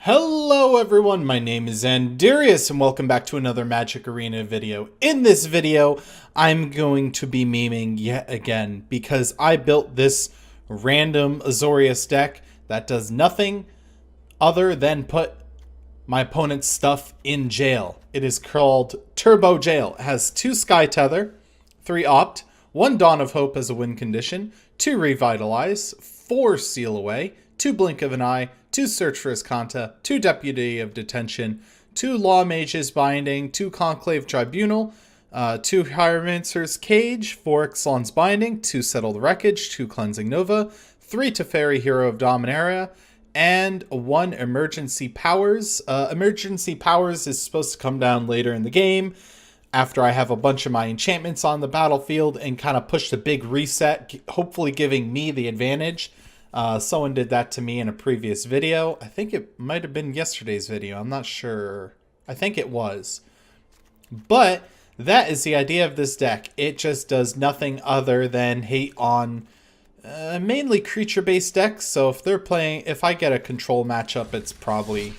Hello everyone, my name is Xandierious and welcome back to another Magic Arena video. In this video, I'm going to be memeing yet again because I built this random Xandierious deck that does nothing other than put my opponent's stuff in jail. It is called Turbo Jail. It has 2 Sky Tether, 3 Opt, 1 Dawn of Hope as a win condition, 2 Revitalize, 4 Seal Away, 2 Blink of an Eye, 2 Search for Iscanta, 2 Deputy of Detention, 2 Law Mage's Binding, 2 Conclave Tribunal, 2 Hieromancer's Cage, 4 Ixalan's Binding, 2 Settled Wreckage, 2 Cleansing Nova, 3 Teferi Hero of Dominaria, and 1 Emergency Powers. Emergency Powers is supposed to come down later in the game after I have a bunch of my enchantments on the battlefield and kind of push the big reset, hopefully giving me the advantage. Someone did that to me in a previous video. I think it might have been yesterday's video. I'm not sure. I think it was. But that is the idea of this deck. It just does nothing other than hate on mainly creature-based decks. So if I get a control matchup, it's probably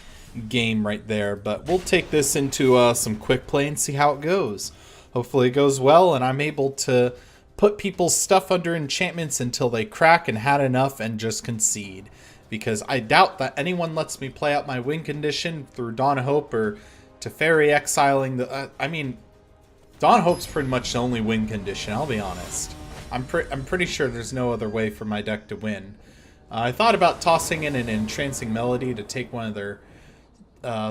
game right there. But we'll take this into some quick play and see how it goes. Hopefully it goes well and I'm able to put people's stuff under enchantments until they crack and had enough and just concede. Because I doubt that anyone lets me play out my win condition through Dawn of Hope or Teferi exiling the... I mean, Dawn of Hope's pretty much the only win condition, I'll be honest. I'm pretty sure there's no other way for my deck to win. I thought about tossing in an Entrancing Melody to take one of their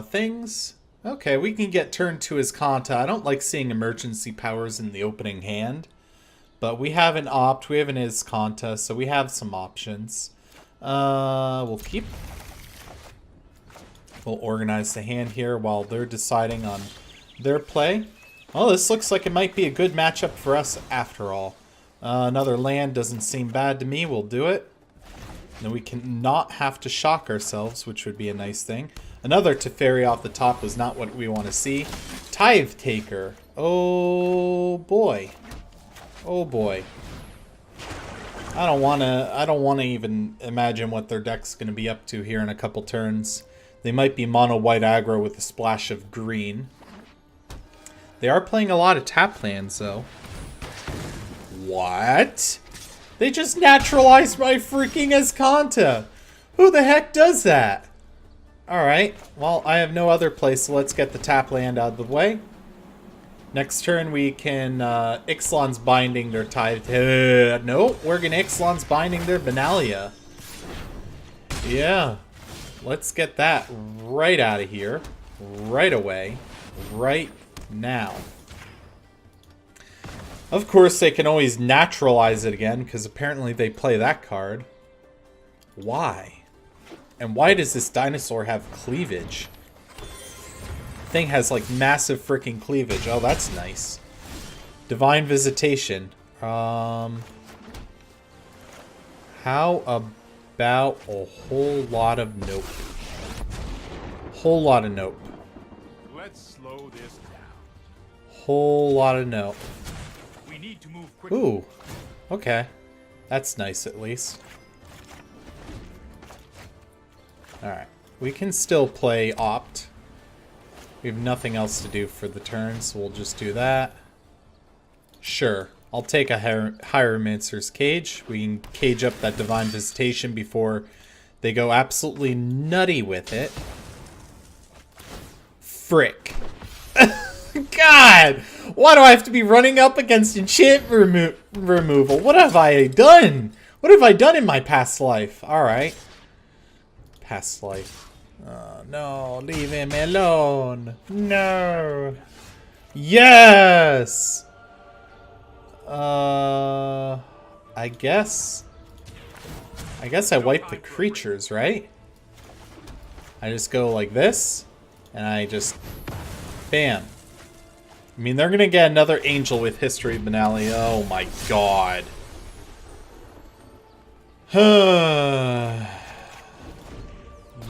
things. Okay, we can get turned to Iscanta. I don't like seeing Emergency Powers in the opening hand. But we have an Opt, we have an Iscanta, so we have some options. We'll keep. We'll organize the hand here while they're deciding on their play. Well, this looks like it might be a good matchup for us after all. Another land doesn't seem bad to me, we'll do it. And we can not have to shock ourselves, which would be a nice thing. Another Teferi off the top was not what we want to see. Tithe Taker. Oh boy. Oh boy. I don't want to even imagine what their deck's going to be up to here in a couple turns. They might be mono white aggro with a splash of green. They are playing a lot of tap lands though. What? They just naturalized my freaking Iscanta. Who the heck does that? Alright, well I have no other place, so let's get the tap land out of the way. Next turn we can Ixalan's Binding their Tithe. No, we're going to Ixalan's Binding their Benalia. Yeah, let's get that right out of here. Right away. Right now. Of course, they can always naturalize it again, because apparently they play that card. Why? And why does this dinosaur have cleavage? Thing has like massive freaking cleavage. Oh, that's nice. Divine Visitation. How about a whole lot of nope? Whole lot of nope. Let's slow this down. Whole lot of nope. We need to move quickly. Ooh. Okay. That's nice at least. Alright. We can still play Opt. We have nothing else to do for the turn, so we'll just do that. Sure. I'll take a Hieromancer's Cage. We can cage up that Divine Visitation before they go absolutely nutty with it. Frick. God! Why do I have to be running up against enchantment removal? What have I done? What have I done in my past life? Alright. Past life. Oh, no, leave him alone. No. Yes. I guess I wipe the creatures, right? I just go like this, and I just, bam. I mean, they're gonna get another angel with History of Benalia. Oh my god.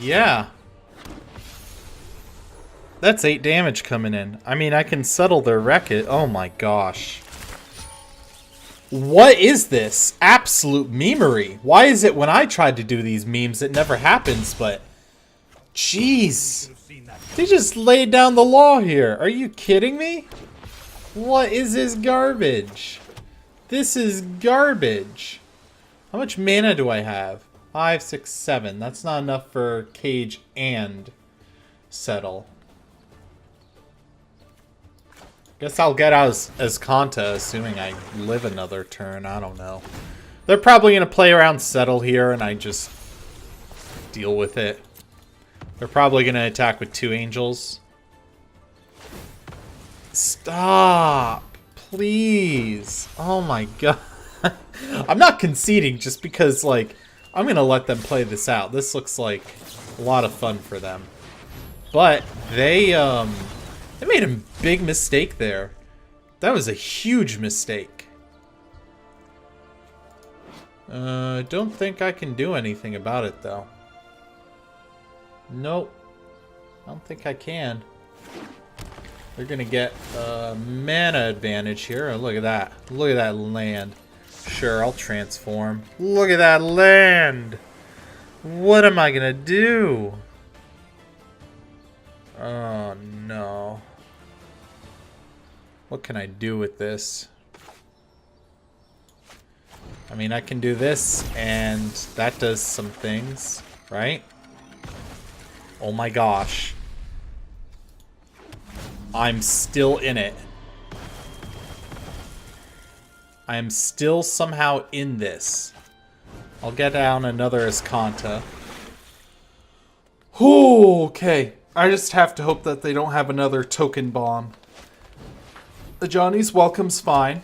Yeah. That's 8 damage coming in. I mean, I can settle their Wreck-It. Oh my gosh. What is this? Absolute memery. Why is it when I tried to do these memes it never happens, but Jeez. Should have seen that. They just laid down the law here. Are you kidding me? What is this garbage? This is garbage. How much mana do I have? 5, 6, 7. That's not enough for Cage and Settle. Guess I'll get out as Kanta, assuming I live another turn. I don't know. They're probably going to play around Settle here, and I just deal with it. They're probably going to attack with 2 angels. Stop. Please. Oh my god. I'm not conceding just because, like, I'm going to let them play this out. This looks like a lot of fun for them. But they made a big mistake there. That was a huge mistake. Don't think I can do anything about it, though. Nope. I don't think I can. They're gonna get a mana advantage here. Oh, look at that. Look at that land. Sure, I'll transform. Look at that land! What am I gonna do? Oh, no. What can I do with this? I mean, I can do this, and that does some things, right? Oh my gosh. I'm still in it. I am still somehow in this. I'll get down another Escanta. Okay. I just have to hope that they don't have another token bomb. The Johnny's Welcome's fine.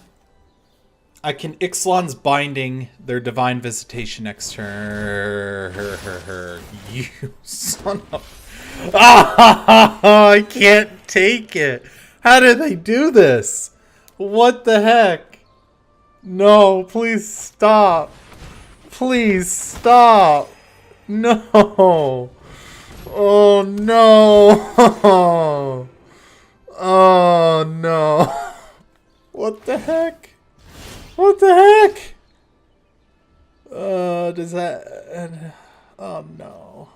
I can Ixalan's Binding their Divine Visitation next turn. You son of... Ah, I can't take it. How did they do this? What the heck? No, please stop. Please stop. No. Oh no. Oh no. What the heck? What the heck? Does that... Oh no.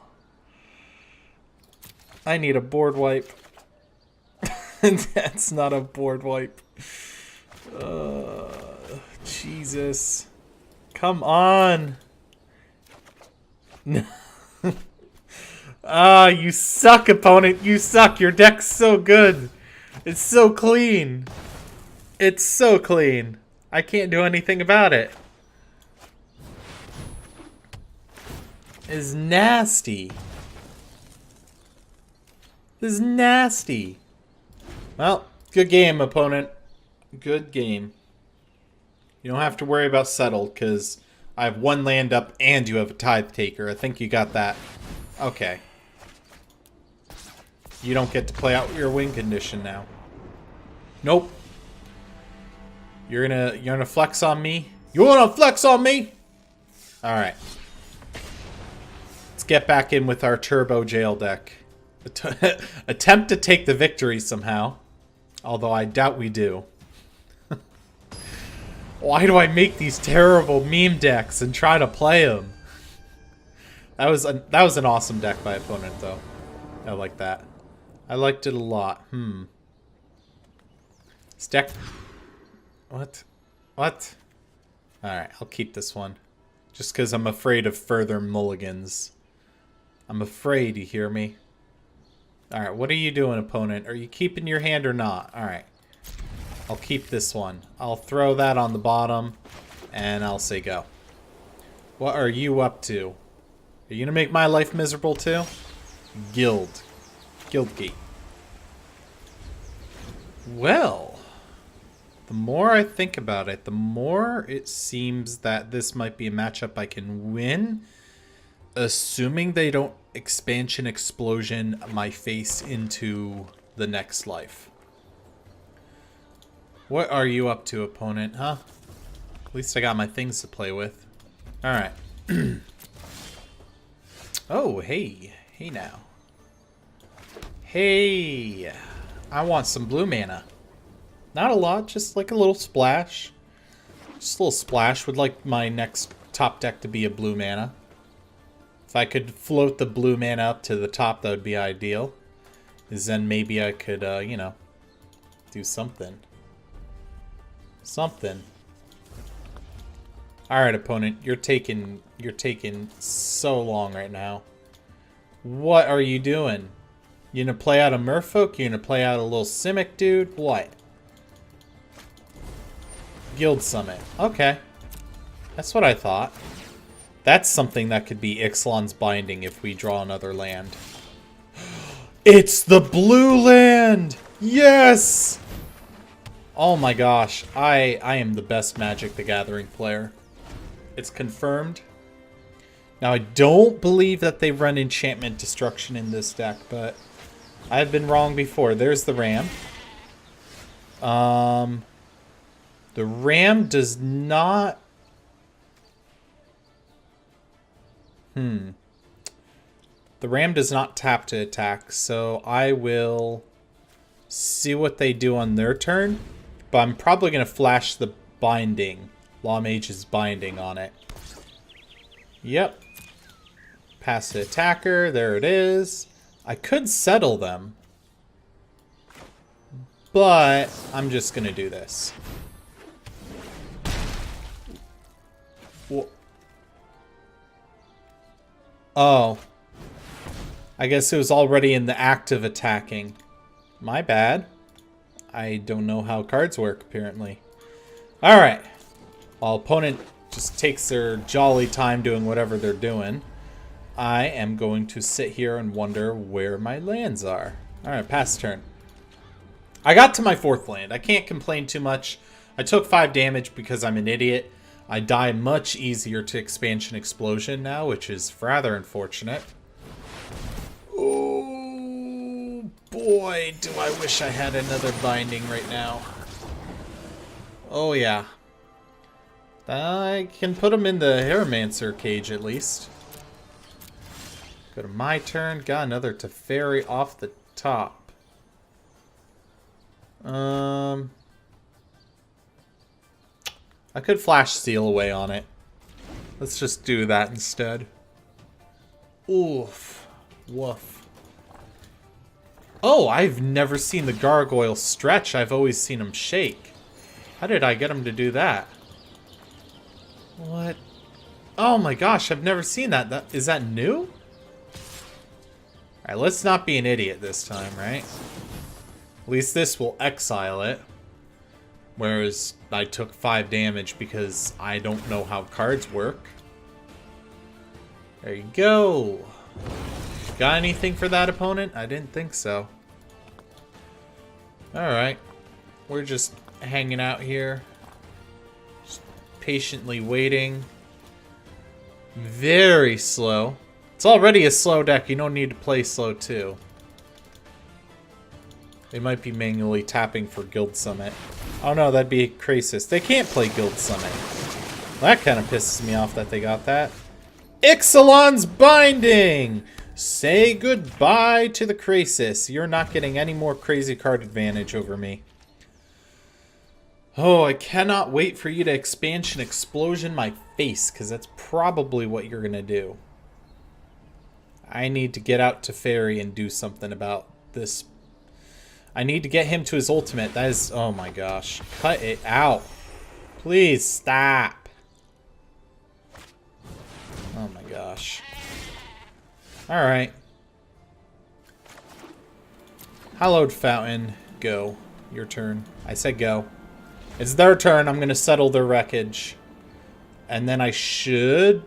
I need a board wipe. That's not a board wipe. Jesus. Come on. Ah, you suck, opponent. You suck. Your deck's so good. It's so clean. It's so clean. I can't do anything about it. It's nasty. This is nasty. Well, good game, opponent. Good game. You don't have to worry about settled, because I have 1 land up and you have a Tithe Taker. I think you got that. Okay. You don't get to play out your win condition now. Nope. You're gonna flex on me? You wanna flex on me? Alright. Let's get back in with our turbo jail deck. Attempt to take the victory somehow. Although I doubt we do. Why do I make these terrible meme decks and try to play them? That was an awesome deck by opponent, though. I like that. I liked it a lot. This deck... What? What? Alright, I'll keep this one. Just because I'm afraid of further mulligans. I'm afraid, you hear me? Alright, what are you doing, opponent? Are you keeping your hand or not? Alright. I'll keep this one. I'll throw that on the bottom, and I'll say go. What are you up to? Are you gonna make my life miserable too? Guild. Guildgate. Well, the more I think about it, the more it seems that this might be a matchup I can win, assuming they don't expansion explosion my face into the next life. What are you up to, opponent, huh? At least I got my things to play with. Alright. Oh, hey. Hey now. Hey. I want some blue mana. Not a lot, just like a little splash. Just a little splash. Would like my next top deck to be a blue mana. If I could float the blue mana up to the top, that would be ideal. Because then maybe I could, you know, do something. Something. Alright, opponent. You're taking so long right now. What are you doing? You gonna play out a Merfolk? You gonna play out a little Simic dude? What? Guild Summit. Okay. That's what I thought. That's something that could be Ixalan's Binding if we draw another land. It's the blue land! Yes! Oh my gosh. I am the best Magic the Gathering player. It's confirmed. Now, I don't believe that they run Enchantment Destruction in this deck, but I've been wrong before. There's the Ram. The Ram does not... The Ram does not tap to attack, so I will see what they do on their turn. But I'm probably going to flash the Binding. Law Mage's Binding on it. Yep. Pass the attacker. There it is. I could settle them. But I'm just going to do this. Oh. I guess it was already in the act of attacking. My bad. I don't know how cards work, apparently. Alright. While opponent just takes their jolly time doing whatever they're doing, I am going to sit here and wonder where my lands are. Alright, pass turn. I got to my 4th land. I can't complain too much. I took 5 damage because I'm an idiot. I die much easier to Expansion Explosion now, which is rather unfortunate. Oh boy, do I wish I had another Binding right now. Oh yeah. I can put him in the Hieromancer cage at least. Go to my turn. Got another Teferi off the top. I could Flash Seal away on it. Let's just do that instead. Oof. Woof. Oh, I've never seen the Gargoyle stretch. I've always seen him shake. How did I get him to do that? What? Oh my gosh, I've never seen that. Is that new? Alright, let's not be an idiot this time, right? At least this will exile it. Whereas I took 5 damage because I don't know how cards work. There you go. Got anything for that opponent? I didn't think so. Alright. We're just hanging out here. Just patiently waiting. Very slow. It's already a slow deck. You don't need to play slow too. They might be manually tapping for Guild Summit. Oh no, that'd be Krasis. They can't play Guild Summit. That kind of pisses me off that they got that. Ixalan's Binding! Say goodbye to the Krasis. You're not getting any more crazy card advantage over me. Oh, I cannot wait for you to Expansion Explosion my face, because that's probably what you're going to do. I need to get out to Teferi and do something about this. I need to get him to his ultimate. That is... Oh my gosh. Cut it out. Please stop. Oh my gosh. Alright. Hallowed Fountain. Go. Your turn. I said go. It's their turn. I'm going to settle their wreckage. And then I should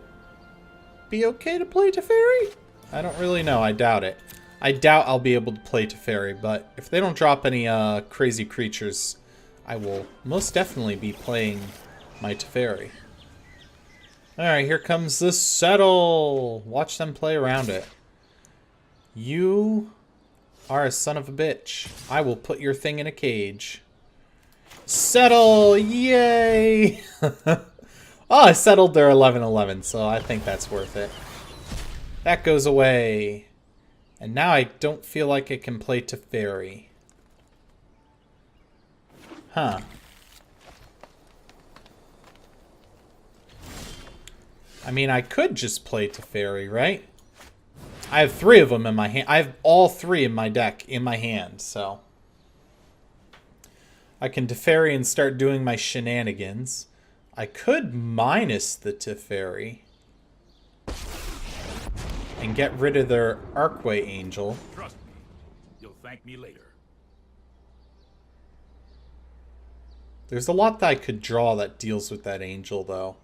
be okay to play Teferi? I don't really know. I doubt it. I doubt I'll be able to play Teferi, but if they don't drop any crazy creatures, I will most definitely be playing my Teferi. Alright, here comes the settle. Watch them play around it. You are a son of a bitch. I will put your thing in a cage. Settle! Yay! Oh, I settled their 11-11, so I think that's worth it. That goes away. And now I don't feel like I can play Teferi. Huh. I mean, I could just play Teferi, right? I have 3 of them in my hand. I have all 3 in my deck in my hand, so I can Teferi and start doing my shenanigans. I could minus the Teferi and get rid of their Archway Angel. Trust me, you'll thank me later. There's a lot that I could draw that deals with that angel, though.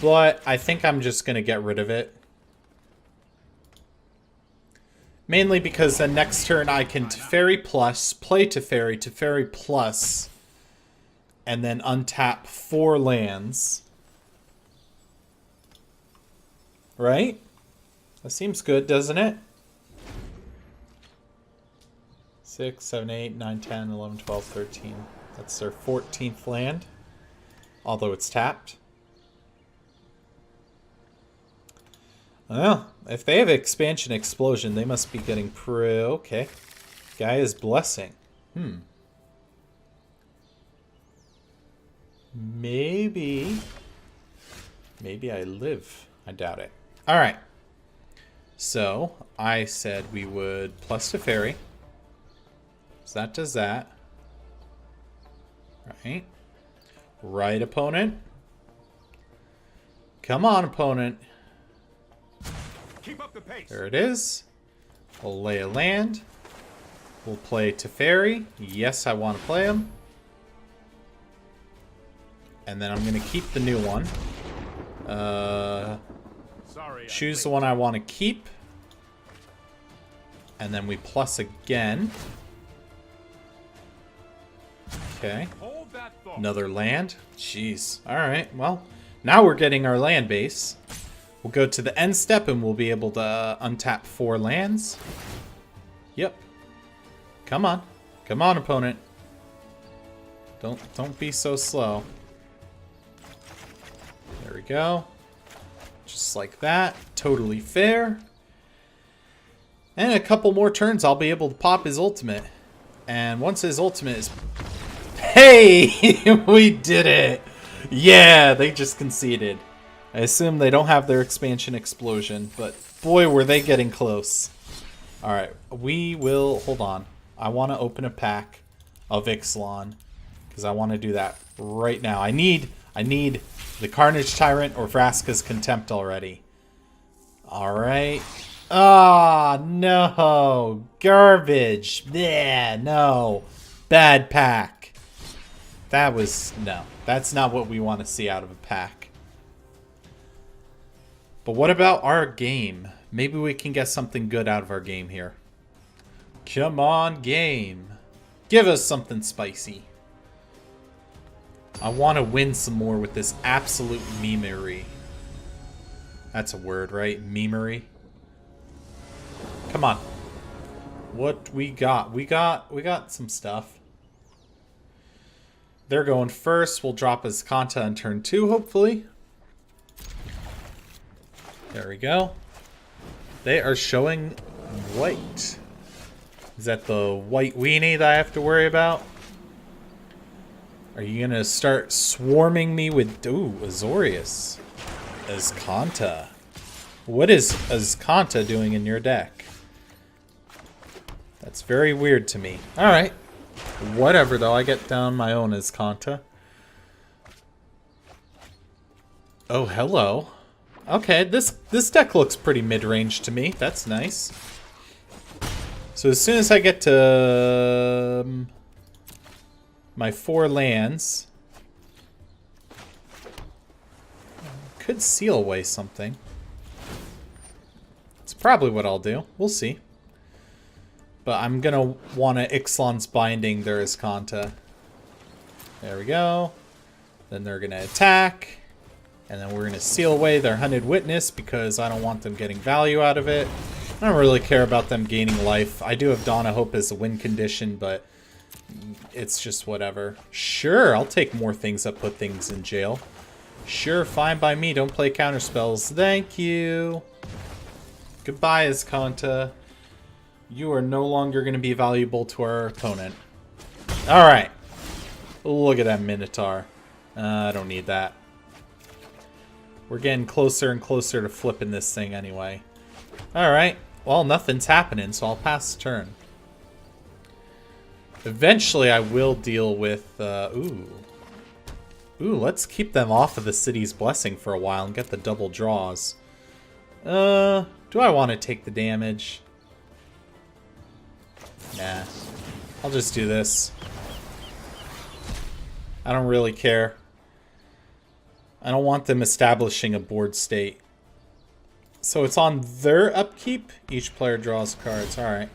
But I think I'm just going to get rid of it. Mainly because the next turn I can Teferi plus, play Teferi, Teferi plus, and then untap 4 lands. Right? That seems good, doesn't it? 6, 7, 8, 9, 10, 11, 12, 13. That's their 14th land. Although it's tapped. Well, if they have Expansion Explosion, they must be getting okay. Gaia's Blessing. Maybe I live. I doubt it. Alright. So, I said we would plus Teferi. So that does that. Right. Right, opponent. Come on, opponent. Keep up the pace. There it is. We'll lay a land. We'll play Teferi. Yes, I want to play him. And then I'm going to keep the new one. Sorry, Choose the one I want to keep. And then we plus again. Okay. Hold that thought. Another land. Jeez. Alright, well, now we're getting our land base. We'll go to the end step and we'll be able to untap 4 lands. Yep. Come on. Come on, opponent. Don't be so slow. There we go. Just like that. Totally fair. And a couple more turns I'll be able to pop his ultimate. And once his ultimate is... Hey! We did it! Yeah, they just conceded. I assume they don't have their Expansion Explosion, but boy, were they getting close. Alright, we will... Hold on. I want to open a pack of Ixalan, because I want to do that right now. I need the Carnage Tyrant or Vraska's Contempt already. Alright. Ah, no. Garbage. Yeah, no. Bad pack. That was... No. That's not what we want to see out of a pack. But what about our game? Maybe we can get something good out of our game here. Come on, game. Give us something spicy. I want to win some more with this absolute memery. That's a word, right? Memery. Come on. What we got? We got some stuff. They're going first. We'll drop his Kanta on turn 2, hopefully. There we go. They are showing white. Is that the white weenie that I have to worry about? Are you going to start swarming me with... Ooh, Xandierious. Azcanta. What is Azcanta doing in your deck? That's very weird to me. Alright. Whatever, though. I get down my own Azcanta. Oh, hello. Okay, this deck looks pretty mid-range to me. That's nice. So as soon as I get to my 4 lands, could seal away something. It's probably what I'll do. We'll see. But I'm gonna want to Ixalan's Binding their Azcanta. There we go. Then they're gonna attack. And then we're gonna seal away their Hunted Witness because I don't want them getting value out of it. I don't really care about them gaining life. I do have Dawn of Hope as a win condition, but it's just whatever. Sure, I'll take more things that put things in jail. Sure, fine by me. Don't play counterspells. Thank you. Goodbye, Azcanta. You are no longer going to be valuable to our opponent. Alright. Look at that Minotaur. I don't need that. We're getting closer and closer to flipping this thing anyway. Alright. Well, nothing's happening, so I'll pass the turn. Eventually, I will deal with... Ooh, let's keep them off of the city's blessing for a while and get the double draws. Do I want to take the damage? Nah. I'll just do this. I don't really care. I don't want them establishing a board state. So it's on their upkeep. Each player draws cards. Alright.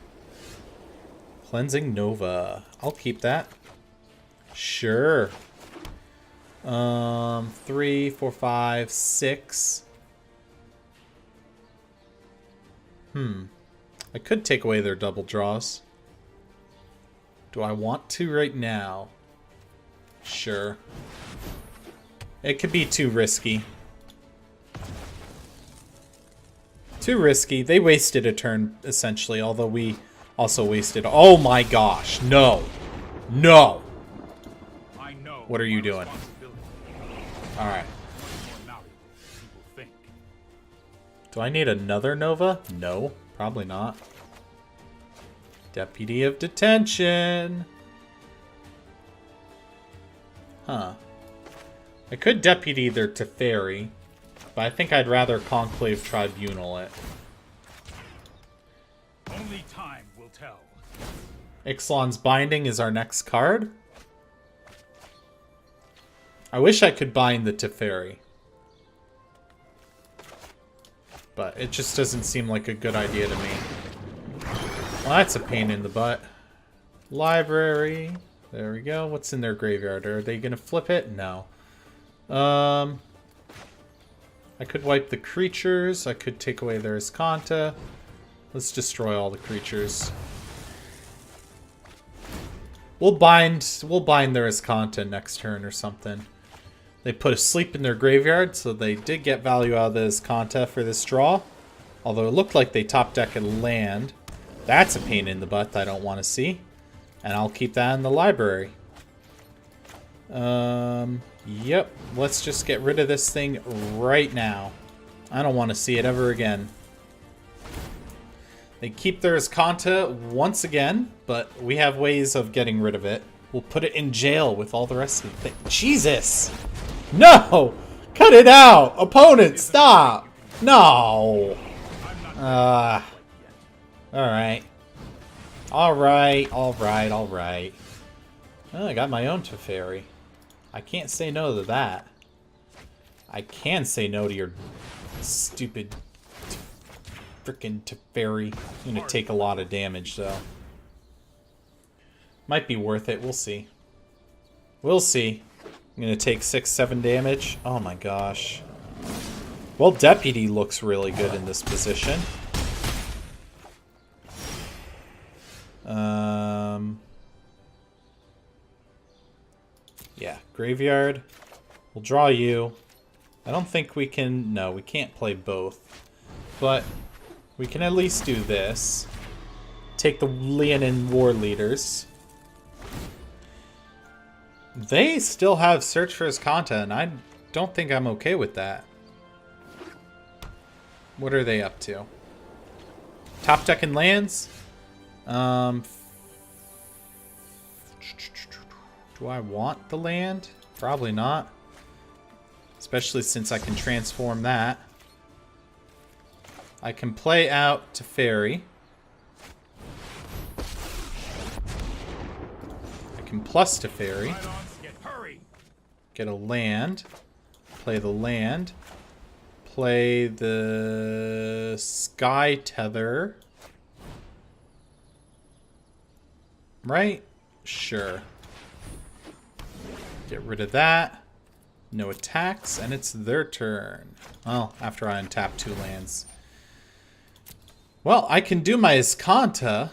Cleansing Nova. I'll keep that. Sure. 3, 4, 5, 6. I could take away their double draws. Do I want to right now? Sure. It could be too risky. Too risky. They wasted a turn, essentially, although we also wasted... Oh my gosh, no. No! I know What are you doing? Alright. Do I need another Nova? No, probably not. Deputy of Detention. Huh. I could deputy their Teferi, but I think I'd rather Conclave Tribunal it. Only time will tell. Ixalan's Binding is our next card. I wish I could bind the Teferi, but it just doesn't seem like a good idea to me. Well, that's a pain in the butt. Library. There we go. What's in their graveyard? Are they going to flip it? No. I could wipe the creatures. I could take away their Escanta. Let's destroy all the creatures. We'll bind their Escanta next turn or something. They put a sleep in their graveyard, so they did get value out of the Escanta for this draw. Although it looked like they top deck a land. That's a pain in the butt that I don't want to see. And I'll keep that in the library. Yep. Let's just get rid of this thing right now. I don't want to see it ever again. They keep their Escanta once again, but we have ways of getting rid of it. We'll put it in jail with all the rest of the thing. Jesus! No! Cut it out! Opponent, stop! No! Alright. Alright. Oh, I got my own Teferi. I can't say no to that. I can say no to your stupid frickin' Teferi. I'm gonna take a lot of damage, though. Might be worth it. We'll see. We'll see. I'm gonna take 6, 7 damage. Oh my gosh. Well, Deputy looks really good in this position. Yeah, Graveyard. We'll draw you. I don't think we can... No, we can't play both. But we can at least do this. Take the Leonin War Leaders. They still have Search for Escanta, and I don't think I'm okay with that. What are they up to? Top decking lands? Do I want the land? Probably not. Especially since I can transform that. I can play out Teferi. I can plus Teferi. Get a land. Play the land. Play the Sky Tether. Right? Sure. Get rid of that. No attacks, and it's their turn. Well, after I untap 2 lands. Well, I can do my Escanta.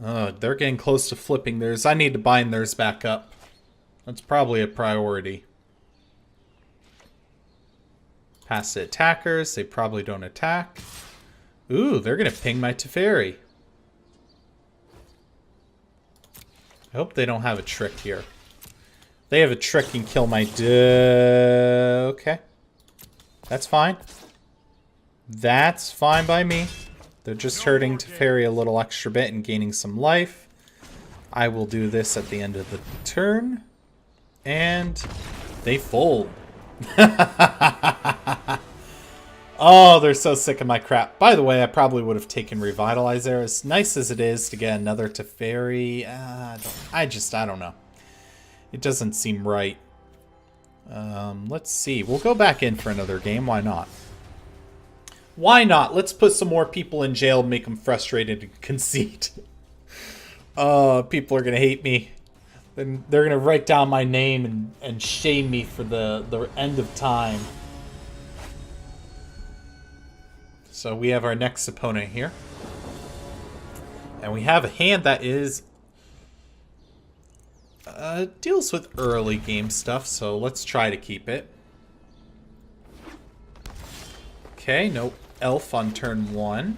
Oh, they're getting close to flipping theirs. I need to bind theirs back up. That's probably a priority. Pass the attackers. They probably don't attack. Ooh, they're going to ping my Teferi. I hope they don't have a trick here. They have a trick and kill my... Okay. That's fine. That's fine by me. They're just hurting Teferi a little extra bit and gaining some life. I will do this at the end of the turn. And they fold. Oh, they're so sick of my crap. By the way, I probably would have taken Revitalize there. As nice as it is to get another Teferi, I don't know. It doesn't seem right. Let's see. We'll go back in for another game. Why not? Why not? Let's put some more people in jail and make them frustrated and concede. People are going to hate me. Then they're going to write down my name and shame me for the end of time. So we have our next opponent here. And we have a hand that is... deals with early game stuff, so let's try to keep it. Okay, no elf on turn 1.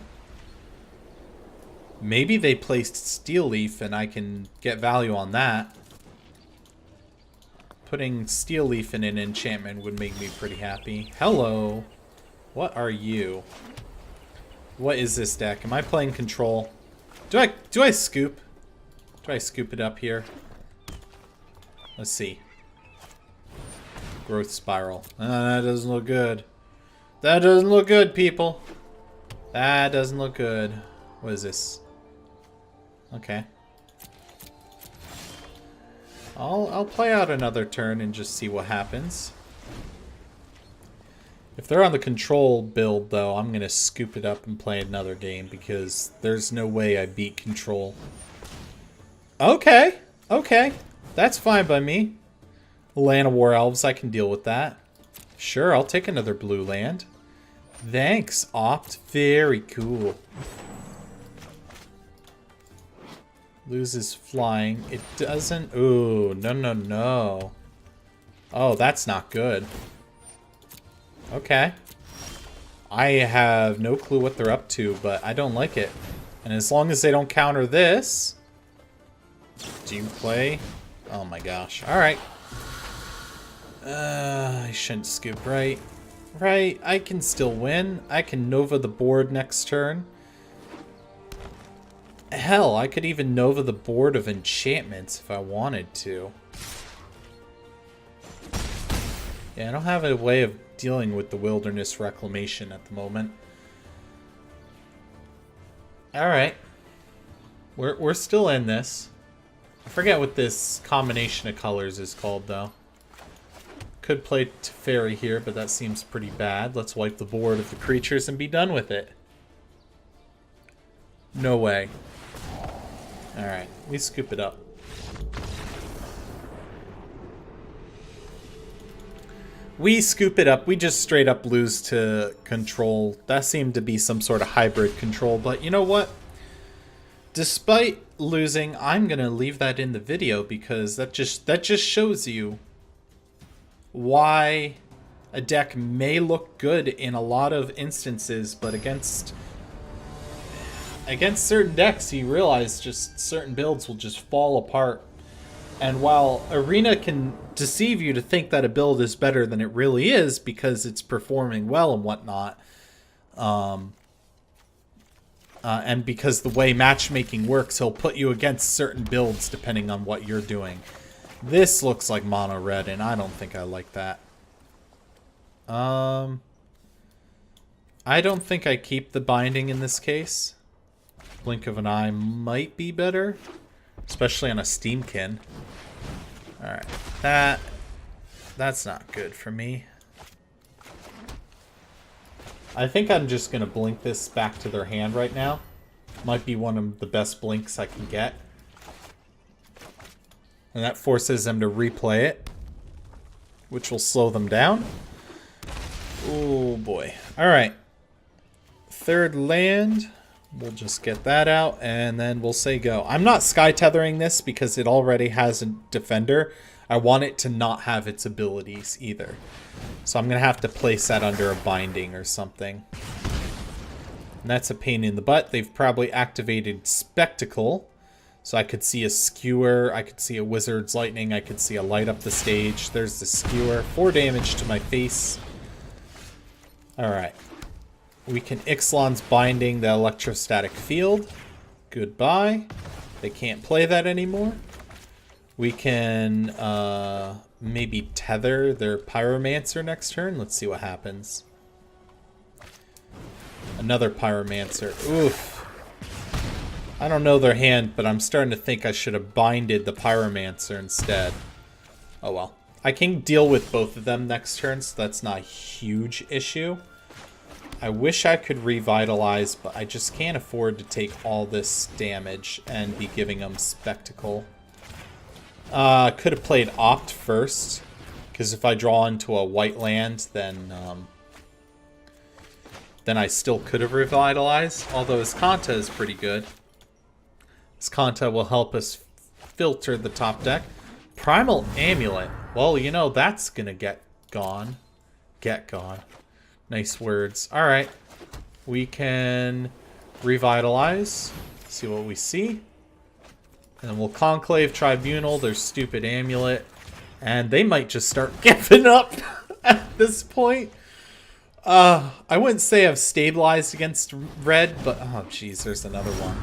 Maybe they placed Steel Leaf and I can get value on that. Putting Steel Leaf in an enchantment would make me pretty happy. Hello. What are you? What is this deck? Am I playing control? Do I scoop? Do I scoop it up here? Let's see. Growth Spiral. That doesn't look good. That doesn't look good, people. That doesn't look good. What is this? Okay. I'll play out another turn and just see what happens. If they're on the control build, though, I'm going to scoop it up and play another game because there's no way I beat control. Okay. Okay. That's fine by me. Land of War Elves, I can deal with that. Sure, I'll take another blue land. Thanks, Opt. Very cool. Loses flying. It doesn't... Ooh, no, no, no. Oh, that's not good. Okay. I have no clue what they're up to, but I don't like it. And as long as they don't counter this... Do you play? Oh my gosh. Alright. I shouldn't scoop, right? Right, I can still win. I can Nova the board next turn. Hell, I could even Nova the board of enchantments if I wanted to. Yeah, I don't have a way of dealing with the Wilderness Reclamation at the moment. Alright. We're still in this. I forget what this combination of colors is called, though. Could play Teferi here, but that seems pretty bad. Let's wipe the board of the creatures and be done with it. No way. Alright, we scoop it up. We scoop it up. We just straight up lose to control. That seemed to be some sort of hybrid control, but you know what? Despite losing, I'm going to leave that in the video because that just shows you why a deck may look good in a lot of instances, but against certain decks, you realize just certain builds will just fall apart. And while Arena can deceive you to think that a build is better than it really is because it's performing well and whatnot, and because the way matchmaking works, he'll put you against certain builds depending on what you're doing. This looks like mono red, and I don't think I like that. I don't think I keep the binding in this case. Blink of an eye might be better, especially on a Steamkin. Alright, that's not good for me. I think I'm just going to blink this back to their hand right now. Might be one of the best blinks I can get. And that forces them to replay it, which will slow them down. Oh boy. Alright. Third land. We'll just get that out, and then we'll say go. I'm not sky tethering this because it already has a defender. I want it to not have its abilities either. So I'm going to have to place that under a binding or something. And that's a pain in the butt. They've probably activated Spectacle. So I could see a Skewer, I could see a Wizard's Lightning, I could see a Light Up the Stage. There's the Skewer. 4 damage to my face. Alright. We can Ixalan's Binding the electrostatic field. Goodbye. They can't play that anymore. We can maybe tether their Pyromancer next turn. Let's see what happens. Another Pyromancer. Oof. I don't know their hand, but I'm starting to think I should have binded the Pyromancer instead. Oh well. I can deal with both of them next turn, so that's not a huge issue. I wish I could revitalize, but I just can't afford to take all this damage and be giving them Spectacle. Could have played Opt first, because if I draw into a white land, then I still could have revitalized. Although Iskanta is pretty good. Iskanta will help us filter the top deck. Primal Amulet. Well, you know, that's gonna get gone. Get gone. Nice words. Alright. We can revitalize. See what we see. And we'll Conclave Tribunal, their stupid amulet. And they might just start giving up at this point. I wouldn't say I've stabilized against red, but oh jeez, there's another one.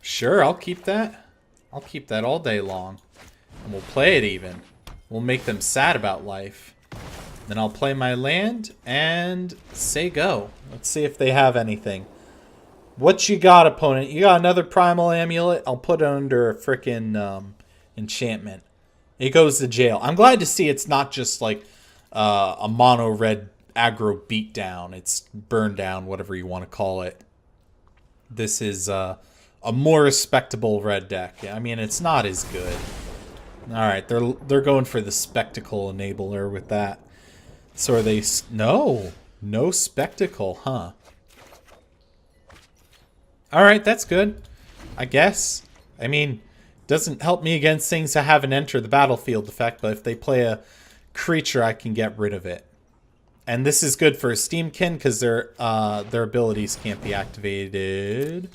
Sure, I'll keep that. I'll keep that all day long. And we'll play it even. We'll make them sad about life. Then I'll play my land and say go. Let's see if they have anything. What you got, opponent? You got another Primal Amulet? I'll put it under a frickin' enchantment. It goes to jail. I'm glad to see it's not just like a mono red aggro beatdown. It's burn down, whatever you want to call it. This is a more respectable red deck. I mean, it's not as good. Alright, they're going for the Spectacle enabler with that. So are they... No Spectacle, huh? Alright, that's good. I guess. I mean, doesn't help me against things that haven't entered the battlefield effect, but if they play a creature, I can get rid of it. And this is good for Steamkin, because their abilities can't be activated.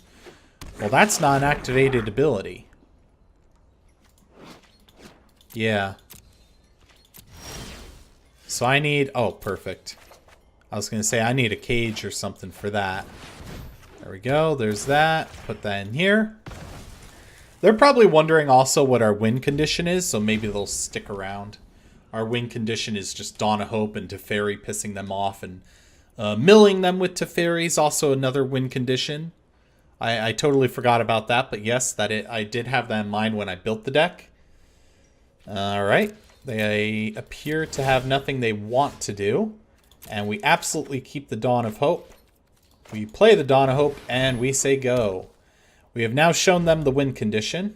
Well, that's not an activated ability. Yeah. So I need... Oh, perfect. I was going to say I need a cage or something for that. There we go. There's that. Put that in here. They're probably wondering also what our win condition is, so maybe they'll stick around. Our win condition is just Dawn of Hope and Teferi pissing them off, and milling them with Teferi is also another win condition. I totally forgot about that, but yes, I did have that in mind when I built the deck. Alright, they appear to have nothing they want to do, and we absolutely keep the Dawn of Hope. We play the Dawn of Hope, and we say go. We have now shown them the win condition,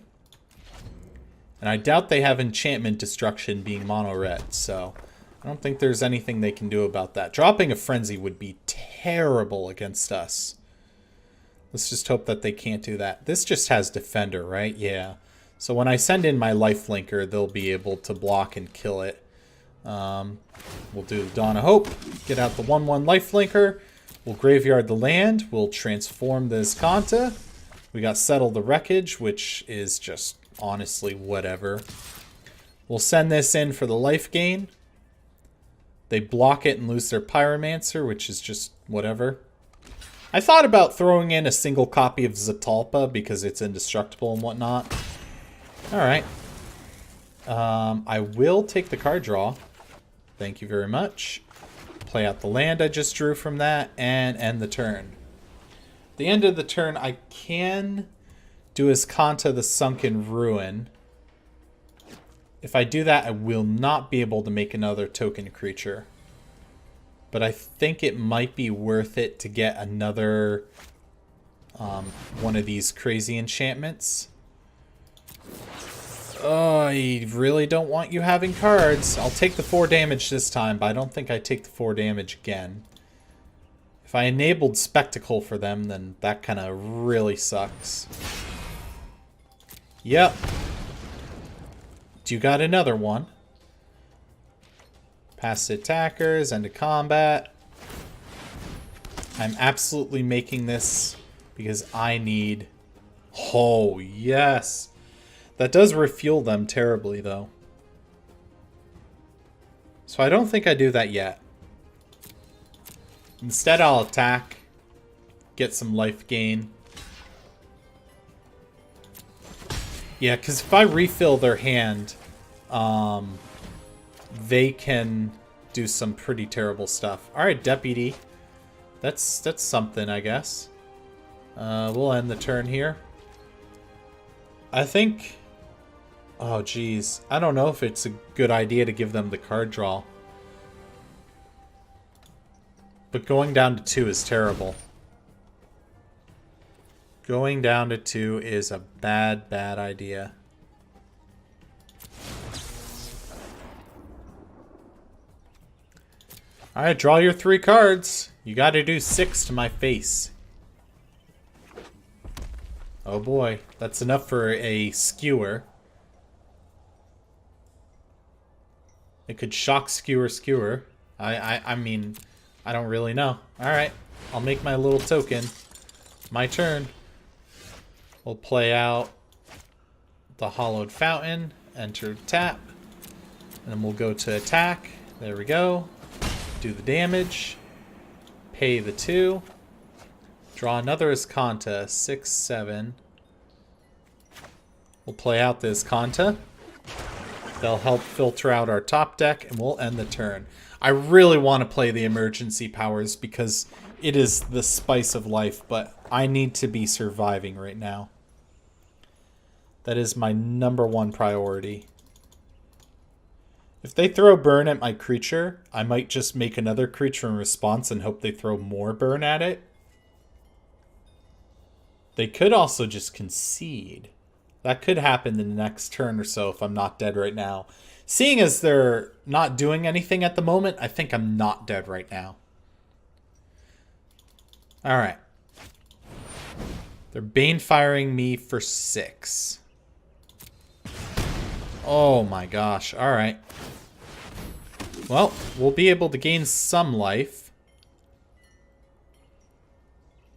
and I doubt they have Enchantment Destruction being mono-red, so I don't think there's anything they can do about that. Dropping a Frenzy would be terrible against us. Let's just hope that they can't do that. This just has Defender, right? Yeah. So when I send in my lifelinker, they'll be able to block and kill it. We'll do the Dawn of Hope. Get out the 1/1 lifelinker. We'll graveyard the land. We'll transform the Iskanta. We got Settle the Wreckage, which is just honestly whatever. We'll send this in for the life gain. They block it and lose their Pyromancer, which is just whatever. I thought about throwing in a single copy of Zatalpa because it's indestructible and whatnot. Alright. I will take the card draw. Thank you very much. Play out the land I just drew from that and end the turn. At the end of the turn, I can do Iskanta the Sunken Ruin. If I do that, I will not be able to make another token creature. But I think it might be worth it to get another one of these crazy enchantments. Oh, I really don't want you having cards. I'll take the 4 damage this time, but I don't think I take the 4 damage again. If I enabled Spectacle for them, then that kind of really sucks. Yep. You got another one. Pass to attackers, end of combat. I'm absolutely making this because I need... Oh, yes. That does refuel them terribly, though. So I don't think I do that yet. Instead, I'll attack. Get some life gain. Yeah, because if I refill their hand, they can do some pretty terrible stuff. Alright, Deputy. That's something, I guess. We'll end the turn here. I think... Oh, geez. I don't know if it's a good idea to give them the card draw. But going down to 2 is terrible. Going down to 2 is a bad, bad idea. Alright, draw your 3 cards. You gotta do 6 to my face. Oh boy, that's enough for a skewer. It could shock skewer. I mean, I don't really know. Alright, I'll make my little token. My turn. We'll play out the Hollowed Fountain, enter tap, and then we'll go to attack. There we go. Do the damage. Pay the 2. Draw another Escanta, 6, 7. We'll play out the Escanta. They'll help filter out our top deck, and we'll end the turn. I really want to play the emergency powers because it is the spice of life, but I need to be surviving right now. That is my #1 priority. If they throw burn at my creature, I might just make another creature in response and hope they throw more burn at it. They could also just concede. That could happen in the next turn or so if I'm not dead right now. Seeing as they're not doing anything at the moment, I think I'm not dead right now. Alright. They're Banefiring me for 6. Oh my gosh. Alright. Well, we'll be able to gain some life.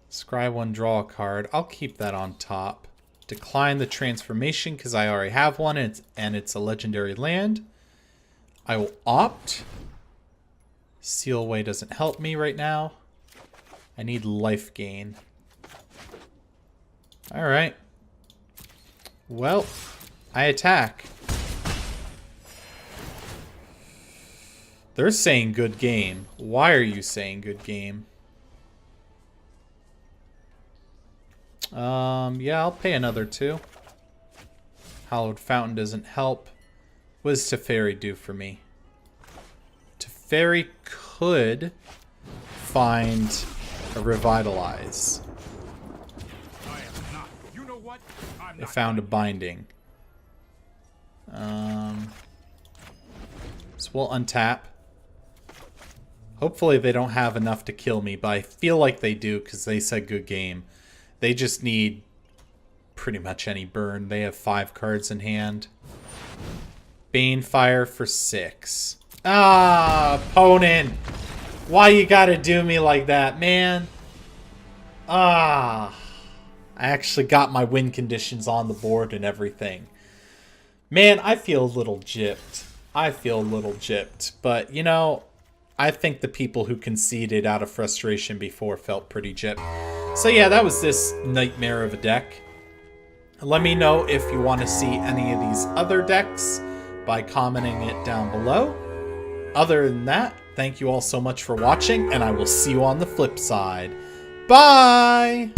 Scry 1, draw a card. I'll keep that on top. Decline the transformation because I already have one and it's a legendary land. I will opt. Seal Away doesn't help me right now. I need life gain. Alright. Well, I attack. They're saying good game. Why are you saying good game? Yeah, I'll pay another 2. Hallowed Fountain doesn't help. What does Teferi do for me? Teferi could find a Revitalize. I am not. You know what? I'm It not found a going. Binding. So we'll untap. Hopefully they don't have enough to kill me, but I feel like they do because they said good game. They just need pretty much any burn. They have 5 cards in hand. Banefire for 6. Ah, opponent! Why you gotta do me like that, man? Ah. I actually got my win conditions on the board and everything. Man, I feel a little gypped. I feel a little gypped. But, you know, I think the people who conceded out of frustration before felt pretty gypped. So yeah, that was this nightmare of a deck. Let me know if you want to see any of these other decks by commenting it down below. Other than that, thank you all so much for watching, and I will see you on the flip side. Bye!